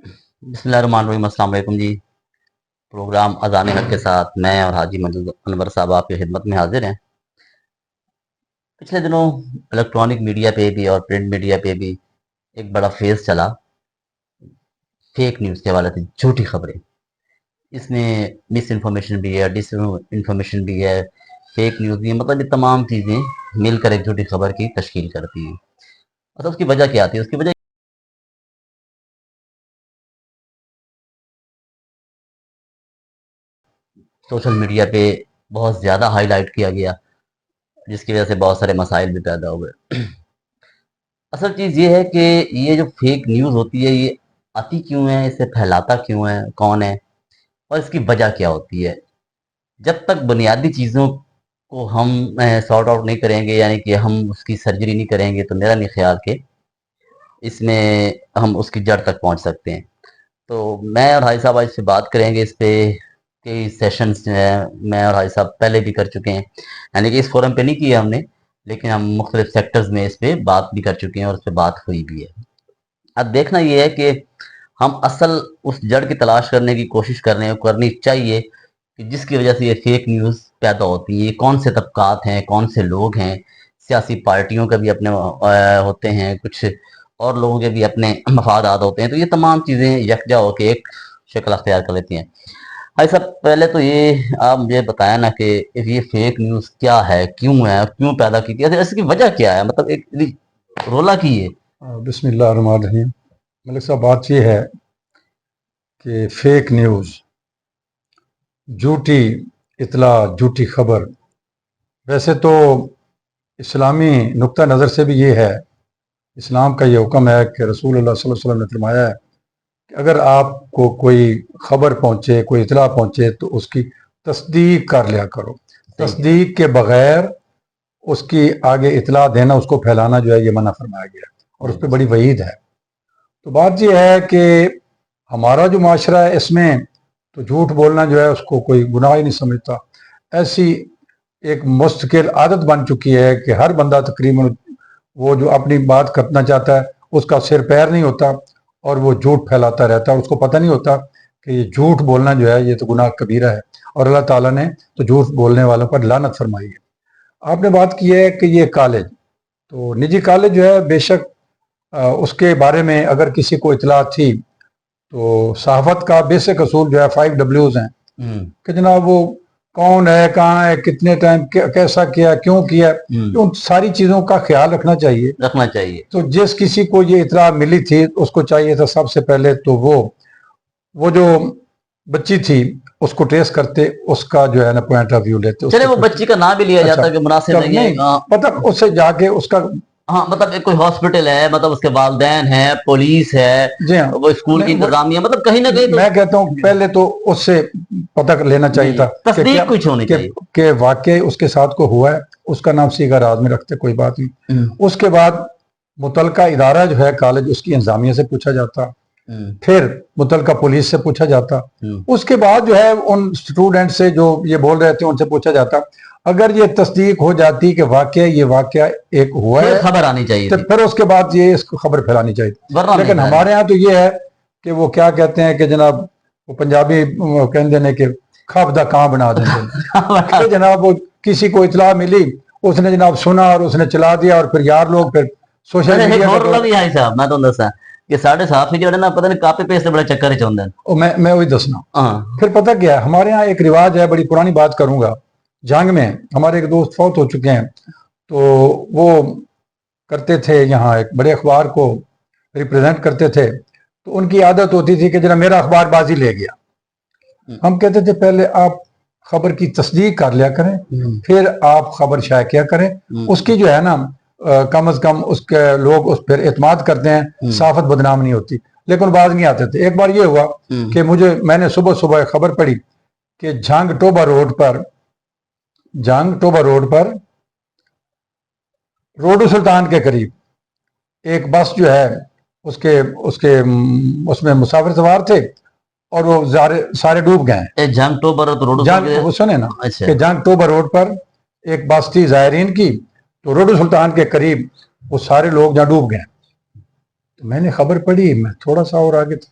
بسم اللہ الرحمن الرحیم۔ السلام علیکم جی۔ پروگرام اذان حق کے ساتھ میں اور حاجی منظور انور صاحب آپ کی خدمت میں حاضر ہیں۔ پچھلے دنوں الیکٹرانک میڈیا پہ بھی اور پرنٹ میڈیا پہ بھی ایک بڑا فیز چلا فیک نیوز کے حوالے سے، جھوٹی خبریں۔ اس میں مس انفارمیشن بھی ہے، ڈس انفارمیشن بھی ہے، فیک نیوز بھی ہے، مطلب یہ تمام چیزیں مل کر ایک جھوٹی خبر کی تشکیل کرتی ہیں۔ اچھا، اس کی وجہ کیا آتی ہے؟ اس کی وجہ سوشل میڈیا پہ بہت زیادہ ہائی لائٹ کیا گیا، جس کی وجہ سے بہت سارے مسائل بھی پیدا ہوئے۔ اصل چیز یہ ہے کہ یہ جو فیک نیوز ہوتی ہے یہ آتی کیوں ہے، اسے پھیلاتا کیوں ہے، کون ہے، اور اس کی وجہ کیا ہوتی ہے۔ جب تک بنیادی چیزوں کو ہم سارٹ آؤٹ نہیں کریں گے، یعنی کہ ہم اس کی سرجری نہیں کریں گے، تو میرا نہیں خیال کہ اس میں ہم اس کی جڑ تک پہنچ سکتے ہیں۔ تو میں اور حاجی صاحب آج سے بات کریں گے اس پہ۔ کئی سیشنز جو ہیں میں اور حاجی صاحب پہلے بھی کر چکے ہیں، یعنی کہ اس فورم پہ نہیں کیا ہم نے، لیکن ہم مختلف سیکٹرز میں اس پہ بات بھی کر چکے ہیں اور اس پہ بات ہوئی بھی ہے۔ اب دیکھنا یہ ہے کہ ہم اصل اس جڑ کی تلاش کرنے کی کوشش کر رہے ہیں، کرنی چاہیے کہ جس کی وجہ سے یہ فیک نیوز پیدا ہوتی ہے۔ یہ کون سے طبقات ہیں، کون سے لوگ ہیں؟ سیاسی پارٹیوں کا بھی اپنے ہوتے ہیں، کچھ اور لوگوں کے بھی اپنے مفادات ہوتے ہیں، تو یہ تمام چیزیں یکجا ہو کے ایک شکل اختیار کر لیتی ہیں۔ بھائی صاحب، پہلے تو یہ آپ مجھے بتایا نا کہ یہ فیک نیوز کیا ہے، کیوں ہے، کیوں پیدا کی تھی، اس کی وجہ کیا ہے، مطلب ایک رولا کی ہے۔ بسم اللہ الرحمن الرحیم۔ ملک صاحب، بات یہ ہے کہ فیک نیوز، جھوٹی اطلاع، جھوٹی خبر، ویسے تو اسلامی نقطہ نظر سے بھی یہ ہے، اسلام کا یہ حکم ہے کہ رسول اللہ صلی اللہ علیہ وسلم نے فرمایا ہے کہ اگر آپ کو کوئی خبر پہنچے، کوئی اطلاع پہنچے تو اس کی تصدیق کر لیا کرو۔ تصدیق کے بغیر اس کی آگے اطلاع دینا، اس کو پھیلانا جو ہے یہ منع فرمایا گیا ہے، اور اس پہ بڑی وعید ہے۔ تو بات یہ ہے کہ ہمارا جو معاشرہ ہے اس میں تو جھوٹ بولنا جو ہے اس کو کوئی گناہ ہی نہیں سمجھتا۔ ایسی ایک مستقل عادت بن چکی ہے کہ ہر بندہ تقریباً وہ جو اپنی بات کرنا چاہتا ہے اس کا سر پیر نہیں ہوتا اور وہ جھوٹ پھیلاتا رہتا ہے، اور اس کو پتہ نہیں ہوتا کہ یہ جھوٹ بولنا جو ہے یہ تو گناہ کبیرہ ہے، اور اللہ تعالیٰ نے تو جھوٹ بولنے والوں پر لعنت فرمائی ہے۔ آپ نے بات کی ہے کہ یہ کالج، تو نجی کالج جو ہے بے شک اس کے بارے میں اگر کسی کو اطلاع تھی تو صحافت کا بیسک اصول جو ہے 5 Ws ہیں کہ جناب وہ کون ہے، کہاں ہے، کتنے ٹائم، کیسا کیا، کیوں کیا، ان ساری چیزوں کا خیال رکھنا چاہیے۔ تو جس کسی کو یہ اطلاع ملی تھی اس کو چاہیے تھا سب سے پہلے تو وہ جو بچی تھی اس کو ٹریس کرتے، اس کا جو ہے نا پوائنٹ آف ویو لیتے۔ چلے وہ بچی کا نام بھی لیا جاتا کہ مناسب نہیں، مطلب اس سے جا کے اس کا، ہاں، مطلب کوئی ہاسپٹل ہے، مطلب اس کے والدین ہیں، پولیس ہے، جی ہاں، وہ اسکول کی انتظامیہ، مطلب کہیں نہ کہیں میں کہتا ہوں پہلے تو اس سے پتہ لینا چاہیے تھا تصدیق کچھ ہونی چاہیے کہ واقعی اس کے ساتھ کو ہوا ہے۔ اس کا نام سیگا راز میں رکھتے، کوئی بات نہیں۔ اس کے بعد متعلقہ ادارہ جو ہے کالج، اس کی انتظامیہ سے پوچھا جاتا، پھر متعلقہ پولیس سے پوچھا جاتا، اس کے بعد جو ہے ان اسٹوڈنٹ سے جو یہ بول رہے تھے ان سے پوچھا جاتا۔ اگر یہ تصدیق ہو جاتی کہ واقعہ یہ واقعہ ایک ہوا ہے، خبر آنی چاہیے، تو پھر اس کے بعد یہ اس کو خبر پھیلانی چاہیے۔ لیکن ہمارے ہاں تو یہ ہے کہ وہ کیا کہتے ہیں کہ جناب وہ پنجابی کہتے ہیں کہ خواب دا کہاں بنا دیں کہ جناب وہ کسی کو اطلاع ملی، اس نے جناب سنا اور اس نے چلا دیا، اور پھر یار لوگ پھر سوشل میڈیا میں تو دسا کہ ساڑھے صحافی جو ہے نا پتہ نہیں کاپی پیسٹ بڑا چکر ہی چاہتے ہیں۔ میں وہی دسنا۔ پھر پتہ کیا ہے، ہمارے ہاں ایک رواج ہے، بڑی پرانی بات کروں گا، جنگ میں ہمارے ایک دوست فوت ہو چکے ہیں، تو وہ کرتے تھے یہاں ایک بڑے اخبار کو ریپرزینٹ کرتے تھے، تو ان کی عادت ہوتی تھی کہ جناب میرا اخبار بازی لے گیا۔ ہم کہتے تھے پہلے آپ خبر کی تصدیق کر لیا کریں، پھر آپ خبر شائع کیا کریں، اس کی جو ہے نا کم از کم اس کے لوگ اس پر اعتماد کرتے ہیں، صحافت بدنام نہیں ہوتی۔ لیکن باز نہیں آتے تھے۔ ایک بار یہ ہوا کہ میں نے صبح صبح خبر پڑھی کہ جھنگ ٹوبہ روڈ پر روڈو سلطان کے قریب ایک بس جو ہے اس میں مسافر سوار تھے اور وہ سارے ڈوب گئے۔ وہ سنے نا کہ جنگ ٹوبہ روڈ پر ایک بس تھی زائرین کی، تو روڈو سلطان کے قریب وہ سارے لوگ جہاں ڈوب گئے۔ تو میں نے خبر پڑھی، میں تھوڑا سا اور آگے تھا،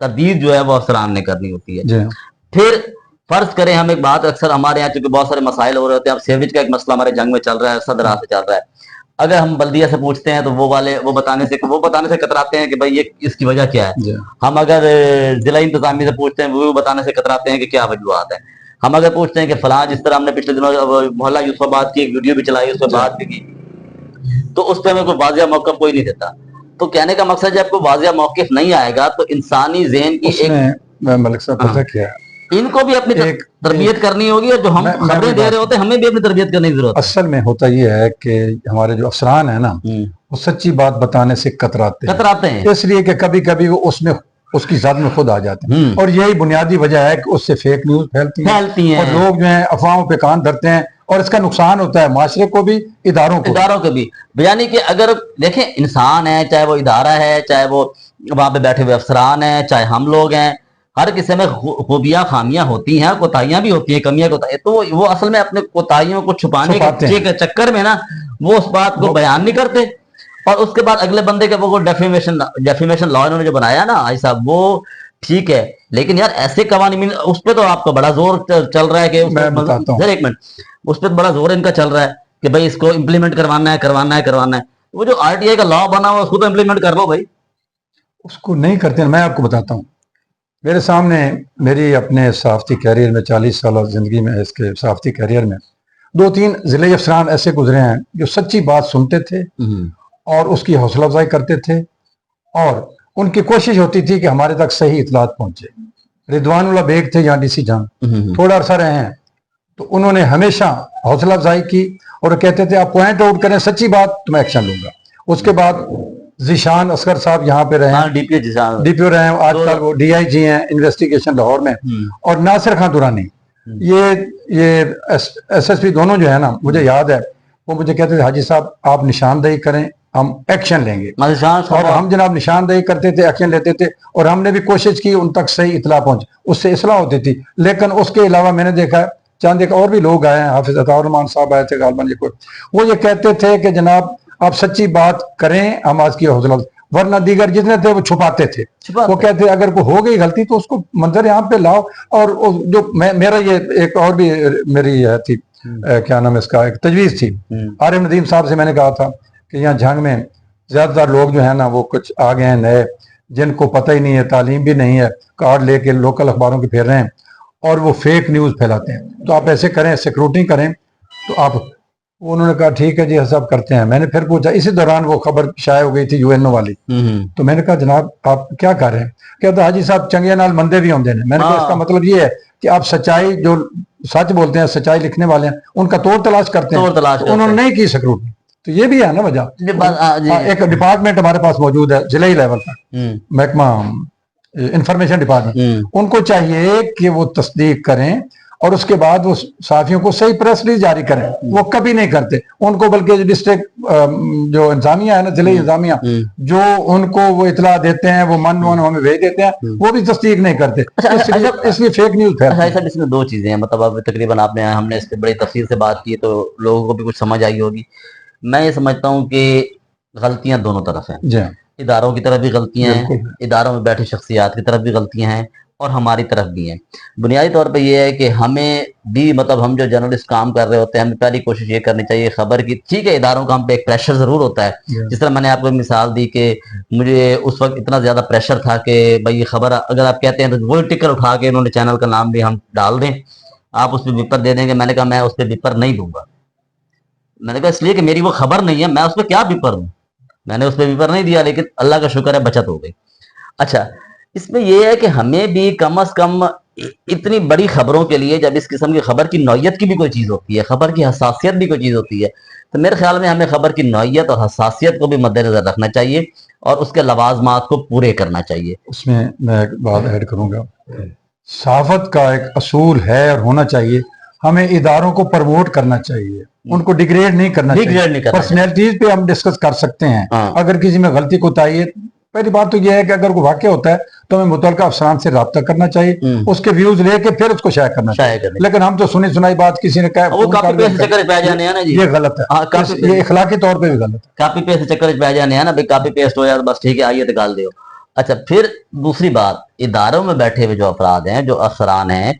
تردید جو ہے وہ افسران نے کرنی ہوتی ہے. جی پھر فرض کریں ہم ایک بات, اکثر ہمارے یہاں چونکہ بہت سارے مسائل ہو رہے ہوتے ہیں, اب سیوریج کا ایک مسئلہ ہمارے جنگ میں چل رہا ہے, صدر سے چل رہا ہے, اگر ہم بلدیہ سے پوچھتے ہیں تو وہ بتانے سے کتراتے ہیں کہ بھائی یہ اس کی وجہ کیا ہے. ہم اگر ضلع انتظامیہ سے پوچھتے ہیں وہ بتانے سے کتراتے ہیں کہ کیا وجوہات ہیں. ہم اگر پوچھتے ہیں کہ فلاں, جس طرح ہم نے پچھلے دنوں محلہ یوسف آباد کی ایک ویڈیو بھی چلائی, اس پہ بات بھی کی, تو اس پہ ہمیں کوئی واضح موقف کوئی نہیں دیتا. تو کہنے کا مقصد جب کوئی واضح موقف نہیں آئے گا تو انسانی ذہن کی ایک ملک صاحب پتہ کیا ہے, ان کو بھی اپنی تربیت کرنی ہوگی, اور جو ہم خبریں دے رہے ہوتے ہیں ہمیں بھی اپنی تربیت کرنے کی ضرورت ہے. اصل میں ہوتا یہ ہے کہ ہمارے جو افسران ہیں نا وہ سچی بات بتانے سے کتراتے ہیں, اس لیے کہ کبھی کبھی وہ اس کی ذات میں خود آ جاتے ہیں, اور یہی بنیادی وجہ ہے کہ اس سے فیک نیوز پھیلتی ہیں اور لوگ جو ہیں افواہوں پہ کان دھرتے ہیں, اور اس کا نقصان ہوتا ہے معاشرے کو بھی, اداروں کو بھی. یعنی کہ اگر دیکھیں انسان ہے, چاہے وہ ادارہ ہے, چاہے وہ وہاں پہ بیٹھے ہوئے افسران ہیں, چاہے ہم لوگ ہیں, ہر کسی میں خوبیاں خامیاں ہوتی ہیں, کوتاہیاں بھی ہوتی ہیں, کمیاں کوتاہیاں, تو وہ اصل میں اپنے کوتاہیوں کو چھپانے کے چکر میں نا وہ اس بات کو بیان نہیں کرتے, اور اس کے بعد اگلے بندے کا وہ ڈیفیمیشن لا انہوں نے جو بنایا نا آج صاحب, وہ ٹھیک ہے, لیکن یار ایسے قوانین اس پہ تو آپ کا بڑا زور چل رہا ہے کہ ایک منٹ, اس پہ بڑا زور ان کا چل رہا ہے کہ بھائی اس کو امپلیمنٹ کروانا ہے. وہ جو RTI کا لا بنا ہوا اس کو تو امپلیمنٹ کر لو بھائی. اس کو نہیں کرتے ہیں. میں آپ کو بتاتا ہوں, میرے سامنے میری اپنے صحافتی کیریئر میں 40 سالہ زندگی میں, اس کے صحافتی کیریئر میں 2-3 ضلعی افسران ایسے گزرے ہیں جو سچی بات سنتے تھے اور اس کی حوصلہ افزائی کرتے تھے, اور ان کی کوشش ہوتی تھی کہ ہمارے تک صحیح اطلاعات پہنچے. رضوان اللہ بیگ تھے یہاں DC جہاں, تھوڑا عرصہ رہے ہیں, تو انہوں نے ہمیشہ حوصلہ افزائی کی اور کہتے تھے آپ پوائنٹ آؤٹ کریں سچی بات تو میں ایکشن لوں گا. اس کے بعد ذیشان اصغر صاحب یہاں پہ رہے, DPO رہے ہیں, آج کل وہ DIG ہیں انویسٹیگیشن لاہور میں, اور ناصر خان درانی, یہ SSP دونوں جو ہے نا, مجھے یاد ہے وہ مجھے کہتے تھے حاجی صاحب آپ نشاندہی کریں ہم ایکشن لیں گے, اور ہم جناب نشاندہی کرتے تھے, ایکشن لیتے تھے, اور ہم نے بھی کوشش کی ان تک صحیح اطلاع پہنچ, اس سے اصلاح ہوتی تھی. لیکن اس کے علاوہ میں نے دیکھا چاند ایک اور بھی لوگ آئے ہیں, حافظ عطا الرحمان صاحب آئے تھے غالباً, وہ یہ کہتے تھے کہ جناب آپ سچی بات کریں ہم آج کی حوصلہ, ورنہ دیگر جتنے تھے وہ چھپاتے تھے. وہ کہتے اگر کوئی ہو گئی غلطی تو اس کو منظر یہاں پہ لاؤ. اور جو میرا یہ ایک اور بھی میری تھی, کیا نام اس کا, ایک تجویز تھی. عارف ندیم صاحب سے میں نے کہا تھا کہ یہاں جھنگ میں زیادہ تر لوگ جو ہیں نا وہ کچھ آ گئے ہیں نئے, جن کو پتہ ہی نہیں ہے, تعلیم بھی نہیں ہے, کارڈ لے کے لوکل اخباروں کے پھیر رہے ہیں اور وہ فیک نیوز پھیلاتے ہیں. تو آپ ایسے کریں, سیکیورٹی کریں. تو آپ, انہوں نے کہا ٹھیک ہے جی سب کرتے ہیں. میں نے پھر پوچھا, اسی دوران وہ خبر شائع ہو گئی تھی UNO والی, تو میں نے کہا جناب آپ کیا کر رہے ہیں؟ کہتا حاجی صاحب چنگے نال مندے بھی ہوندے ہیں. میں نے کہا اس کا مطلب یہ ہے کہ آپ سچائی, جو سچ بولتے ہیں, سچائی لکھنے والے ہیں, ان کا توڑ تلاش کرتے ہیں. انہوں نے نہیں کی سکروٹی, تو یہ بھی ہے نا وجہ. ایک ڈپارٹمنٹ ہمارے پاس موجود ہے ضلعی لیول پر, محکمہ انفارمیشن ڈپارٹمنٹ, ان کو چاہیے کہ وہ تصدیق کریں اور اس کے بعد وہ صحافیوں کو صحیح پریس ریلیز جاری کریں. وہ کبھی نہیں کرتے ان کو, بلکہ ڈسٹرکٹ جو انتظامیہ ہے نا, ضلعی انتظامیہ, جو ان کو وہ اطلاع دیتے ہیں وہ ہمیں بھیج دیتے ہیں, وہ بھی تصدیق نہیں کرتے. اس لیے فیک نیوز پھیلتی ہے. اس میں 2 چیزیں ہیں, مطلب اب تقریباً آپ نے, ہم نے اس پہ بڑی تفصیل سے بات کی تو لوگوں کو بھی کچھ سمجھ آئی ہوگی. میں یہ سمجھتا ہوں کہ غلطیاں دونوں طرف ہیں, اداروں کی طرف بھی غلطیاں ہیں, اداروں میں بیٹھے شخصیات کی طرف بھی غلطیاں ہیں, اور ہماری طرف بھی ہیں. بنیادی طور پہ یہ ہے کہ ہمیں بھی, مطلب ہم جو جرنلسٹ کام کر رہے ہوتے ہیں, ہمیں پہلی کوشش یہ کرنی چاہیے خبر کی, ٹھیک ہے اداروں کا ہم پہ ایک پریشر ضرور ہوتا ہے. جس طرح میں نے آپ کو مثال دی کہ مجھے اس وقت اتنا زیادہ پریشر تھا کہ بھائی یہ خبر اگر آپ کہتے ہیں تو وہ ٹکر اٹھا کے انہوں نے چینل کا نام بھی ہم ڈال دیں, آپ اس پہ وپر دے دیں گے. میں نے کہا میں اس پہ وپر نہیں دوں گا. میں نے کہا اس لیے کہ میری وہ خبر نہیں ہے, میں اس پہ کیا وپر دوں. میں نے اس پہ وپر نہیں دیا, لیکن اللہ کا شکر ہے بچت ہو گئی. اچھا, اس میں یہ ہے کہ ہمیں بھی کم از کم اتنی بڑی خبروں کے لیے, جب اس قسم کی خبر کی نوعیت کی بھی کوئی چیز ہوتی ہے, خبر کی حساسیت بھی کوئی چیز ہوتی ہے, تو میرے خیال میں ہمیں خبر کی نوعیت اور حساسیت کو بھی مد نظر رکھنا چاہیے اور اس کے لوازمات کو پورے کرنا چاہیے. اس میں ایک بات ایڈ کروں گا, صحافت کا ایک اصول ہے اور ہونا چاہیے, ہمیں اداروں کو پروموٹ کرنا چاہیے, ان کو ڈیگریڈ نہیں کرنا چاہیے. پرسنالٹیز پہ ہم ڈسکس کر سکتے ہیں. اگر کسی میں غلطی کوتاہی ہے, پہلی بات تو یہ ہے کہ اگر کوئی واقعہ ہوتا ہے تو ہمیں متعلقہ افسران سے رابطہ کرنا چاہیے, اس کے ویوز لے کے پھر اس کو شائع کرنا چاہیے. لیکن ہم تو سنی سنائی بات کسی نے کہا یہ غلط ہے, یہ اخلاقی طور پہ بھی غلط ہے. کاپی پیسٹ چکر پہ جانے ہیں نا, کاپی پیسٹ ہو یا بس ٹھیک ہے آئیے تو گال دیو. اچھا پھر دوسری بات، اداروں میں بیٹھے ہوئے جو افراد ہیں، جو افسران ہیں،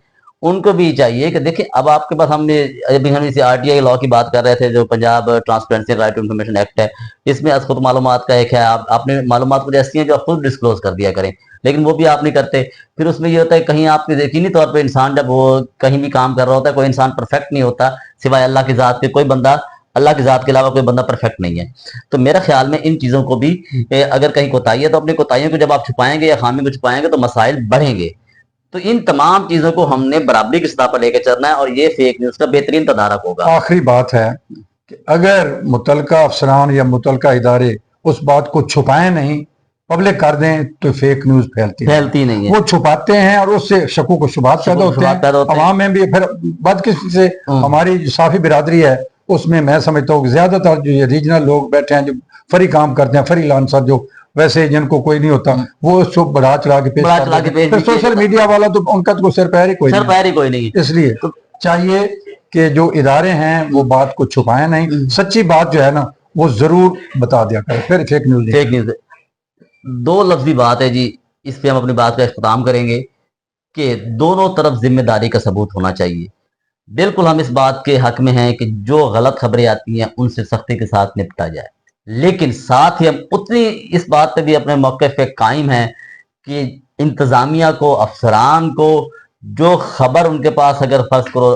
ان کو بھی چاہیے کہ دیکھیں اب آپ کے پاس ہم اسی آر ٹی آئی لاء کی بات کر رہے تھے، جو Punjab transparency right to information act ہے، اس میں خود معلومات کا ایک ہے، آپ نے معلومات کچھ ایسی ہیں جو آپ خود ڈسکلوز کر دیا کریں، لیکن وہ بھی آپ نہیں کرتے۔ پھر اس میں یہ ہوتا ہے کہیں آپ کے یقینی طور پہ انسان جب وہ کہیں بھی کام کر رہا ہوتا ہے، کوئی انسان پرفیکٹ نہیں ہوتا سوائے اللہ کی ذات کے، کوئی بندہ اللہ کی ذات کے علاوہ کوئی بندہ پرفیکٹ نہیں ہے۔ تو میرا خیال میں ان چیزوں کو بھی اگر کہیں کوتاہی ہے تو اپنی کوتاہیوں کو جب آپ چھپائیں گے یا خامی کو چھپائیں گے تو مسائل بڑھیں گے۔ تو ان تمام چیزوں کو ہم نے برابری کی سطح پر لے کے چلنا ہے، اور یہ فیک نیوز کا بہترین تدارک ہوگا۔ آخری بات ہے کہ اگر متعلقہ افسران یا متعلقہ ادارے اس بات کو چھپائیں نہیں، پبلک کر دیں، تو فیک نیوز پھیلتی نہیں ہے، وہ چھپاتے ہیں اور اس سے شکوک و شبہات پیدا ہوتے ہیں، عوام میں بھی پھر بدقسمتی سے ہماری جو صافی برادری ہے اس میں میں سمجھتا ہوں کہ زیادہ تر جو ریجنل لوگ بیٹھے ہیں، جو فری کام کرتے ہیں، فری لانسر، جو ویسے جن کو کوئی نہیں ہوتا، وہ اس کو بڑھا چڑھا کے پیش کرتے ہیں۔ پھر سوشل میڈیا والا تو ان کا تو سر پیر ہی کوئی نہیں۔ اس لیے چاہیے کہ جو ادارے ہیں وہ بات کو چھپائیں نہیں، سچی بات جو ہے نا وہ ضرور بتا دیا کریں، پھر فیک نیوز۔ دو لفظی بات ہے جی، اس پہ ہم اپنی بات کا اختتام کریں گے کہ دونوں طرف ذمہ داری کا ثبوت ہونا چاہیے۔ بالکل ہم اس بات کے حق میں ہیں کہ جو غلط خبریں آتی ہیں ان سے سختی کے ساتھ نپٹا جائے، لیکن ساتھ ہی ہم اتنی اس بات پہ بھی اپنے موقف پہ قائم ہیں کہ انتظامیہ کو، افسران کو، جو خبر ان کے پاس اگر فرض کرو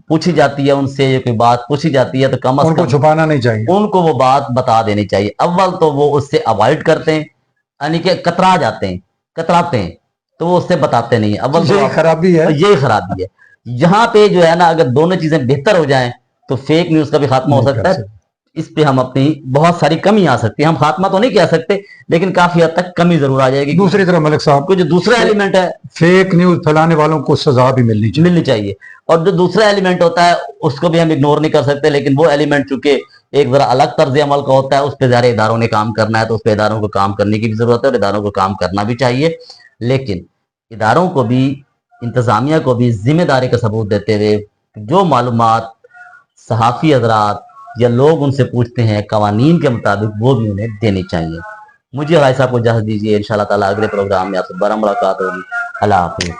پوچھی جاتی ہے، ان سے یہ کوئی بات پوچھی جاتی ہے تو کم از ان کو چھپانا نہیں چاہیے، ان کو وہ بات بتا دینی چاہیے۔ اول تو وہ اس سے اوائڈ کرتے ہیں، یعنی کہ کترا جاتے ہیں، کتراتے ہیں، تو وہ اس سے بتاتے نہیں ہیں۔ اول تو خرابی ہے، یہی خرابی ہے۔ یہاں پہ جو ہے نا اگر دونوں چیزیں بہتر ہو جائیں تو فیک نیوز کا بھی خاتمہ ہو سکتا ہے، اس پہ ہم اپنی بہت ساری کمی آ سکتی ہے، ہم خاتمہ تو نہیں کہہ سکتے لیکن کافی حد تک کمی ضرور آ جائے گی۔ دوسری طرف ملک صاحب جو دوسرا ایلیمنٹ ہے، فیک نیوز پھیلانے والوں کو سزا بھی ملنی چاہیے، اور جو دوسرا ایلیمنٹ ہوتا ہے اس کو بھی ہم اگنور نہیں کر سکتے، لیکن وہ ایلیمنٹ چونکہ ایک ذرا الگ طرز عمل کا ہوتا ہے، اس پہ ظاہر اداروں نے کام کرنا ہے، تو اس پہ اداروں کو کام کرنے کی بھی ضرورت ہے اور اداروں کو کام کرنا بھی چاہیے، لیکن اداروں کو بھی، انتظامیہ کو بھی ذمہ داری کا ثبوت دیتے ہوئے جو معلومات صحافی حضرات یا لوگ ان سے پوچھتے ہیں قوانین کے مطابق وہ بھی انہیں دینی چاہیے۔ مجھے بھائی صاحب کو اجازت دیجیے، انشاءاللہ تعالیٰ اگلے پروگرام میں آپ سے دوبارہ ملاقات ہوگی۔ اللہ حافظ۔